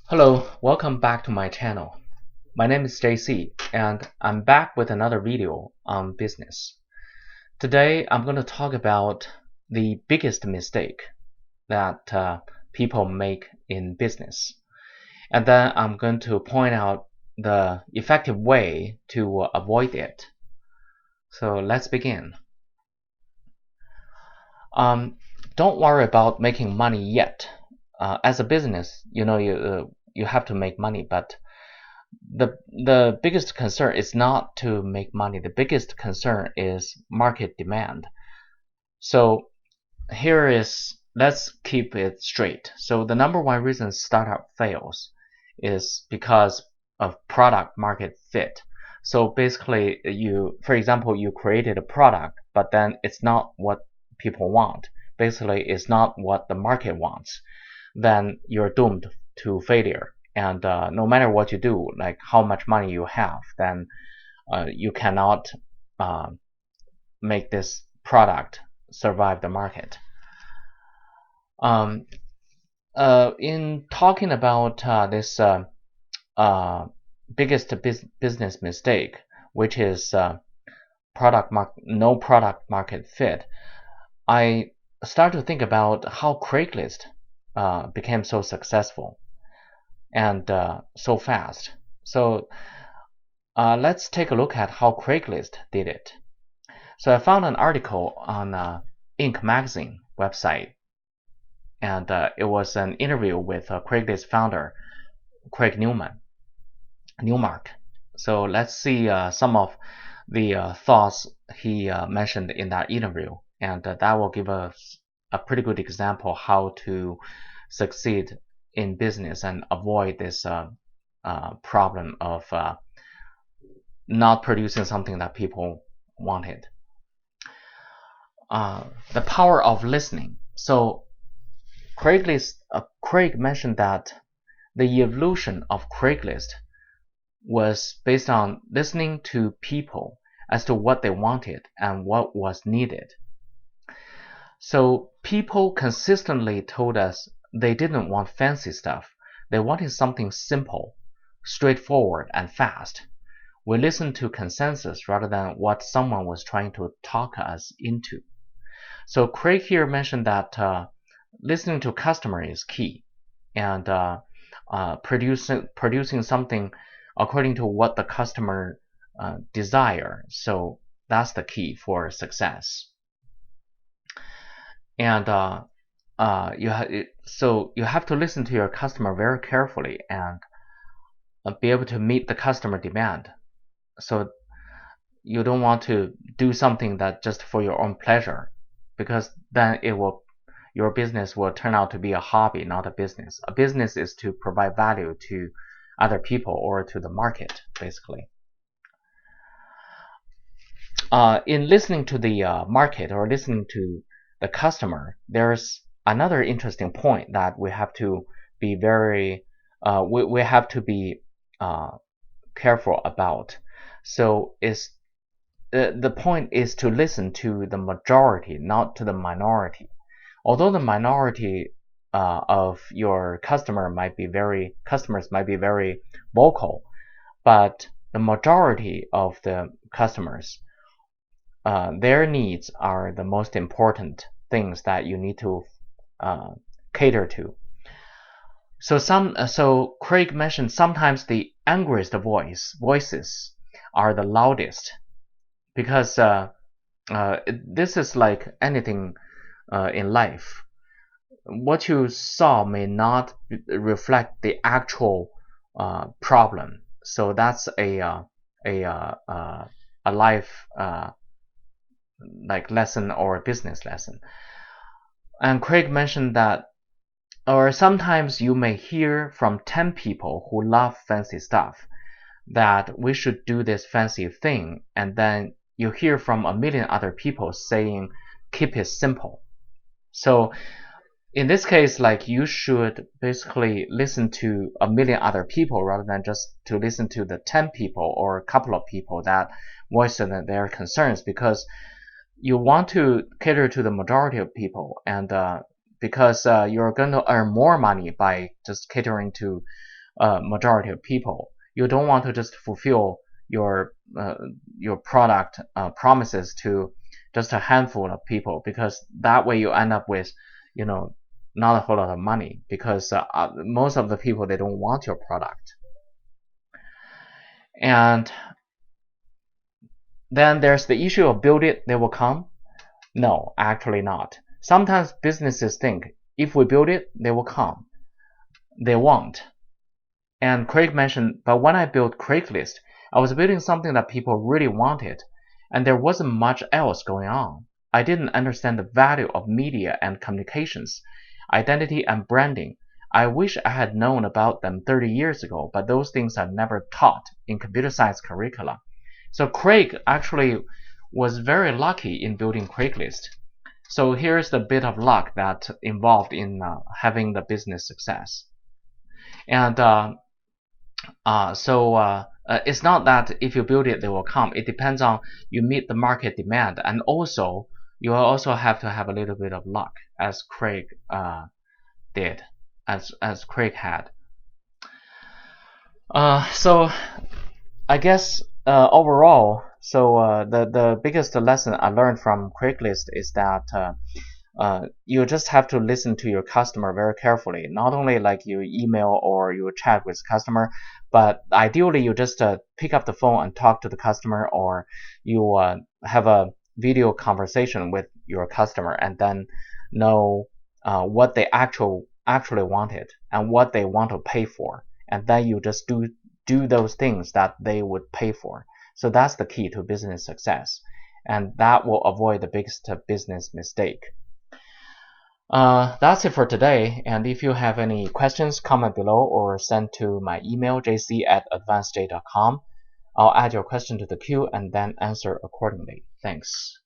Hello, welcome back to my channel. My name is JC and I'm back with another video on business. Today I'm going to talk about the biggest mistake that people make in business. And then I'm going to point out the effective way to avoid it. So let's begin. Don't worry about making money yet. As a business, you have to make money, but the biggest concern is not to make money. The biggest concern is market demand. So let's keep it straight. So the number one reason startup fails is because of product market fit. So basically for example, you created a product, but then it's not what people want. Basically, it's not what the market wants. Then you're doomed to failure. And no matter what you do, like how much money you have, then you cannot make this product survive the market. In talking about this biggest business mistake, which is no product market fit, I start to think about how Craigslist became so successful and so fast. So let's take a look at how Craigslist did it. So I found an article on Inc. magazine website, and it was an interview with Craigslist founder Craig Newmark. So let's see some of the thoughts he mentioned in that interview, and that will give us a pretty good example how to succeed in business and avoid this problem of not producing something that people wanted. The power of listening. So Craig mentioned that the evolution of Craigslist was based on listening to people as to what they wanted and what was needed. So people consistently told us they didn't want fancy stuff. They wanted something simple, straightforward, and fast. We listened to consensus rather than what someone was trying to talk us into. So Craig here mentioned that listening to customer is key, and producing something according to what the customer desire. So that's the key for success. And you have to listen to your customer very carefully and be able to meet the customer demand. So you don't want to do something that just for your own pleasure, because then your business will turn out to be a hobby, not a business. A business is to provide value to other people or to the market, basically. In listening to the market or listening to the customer, there's another interesting point that we have to be careful about. So the point is to listen to the majority, not to the minority. Although the minority of your customers might be very vocal, but the majority of the customers, their needs are the most important things that you need to cater to. So Craig mentioned sometimes the angriest voices are the loudest, because this is like anything in life. What you saw may not reflect the actual problem. So that's a life like lesson or a business lesson. And Craig mentioned that, or sometimes you may hear from 10 people who love fancy stuff that we should do this fancy thing, and then you hear from a million other people saying keep it simple. So in this case, like, you should basically listen to a million other people rather than just to listen to the 10 people or a couple of people that voiced their concerns, because you want to cater to the majority of people, and because you're going to earn more money by just catering to majority of people. You don't want to just fulfill your product promises to just a handful of people, because that way you end up with, not a whole lot of money, because most of the people, they don't want your product. And then there's the issue of build it, they will come. No, actually not. Sometimes businesses think if we build it, they will come. They won't. And Craig mentioned, but when I built Craigslist, I was building something that people really wanted, and there wasn't much else going on. I didn't understand the value of media and communications, identity and branding. I wish I had known about them 30 years ago, but those things are never taught in computer science curricula. So Craig actually was very lucky in building Craigslist. So here's the bit of luck that involved in having the business success. And it's not that if you build it, they will come. It depends on you meet the market demand, and also you also have to have a little bit of luck, as Craig did, as Craig had. So I guess overall, the biggest lesson I learned from Craigslist is that you just have to listen to your customer very carefully. Not only like you email or you chat with customer, but ideally you just pick up the phone and talk to the customer, or you have a video conversation with your customer, and then know what they actually wanted and what they want to pay for, and then you just do those things that they would pay for. So that's the key to business success, and that will avoid the biggest business mistake. That's it for today, and if you have any questions, comment below or send to my email jc@advancedj.com. I'll add your question to the queue and then answer accordingly. Thanks.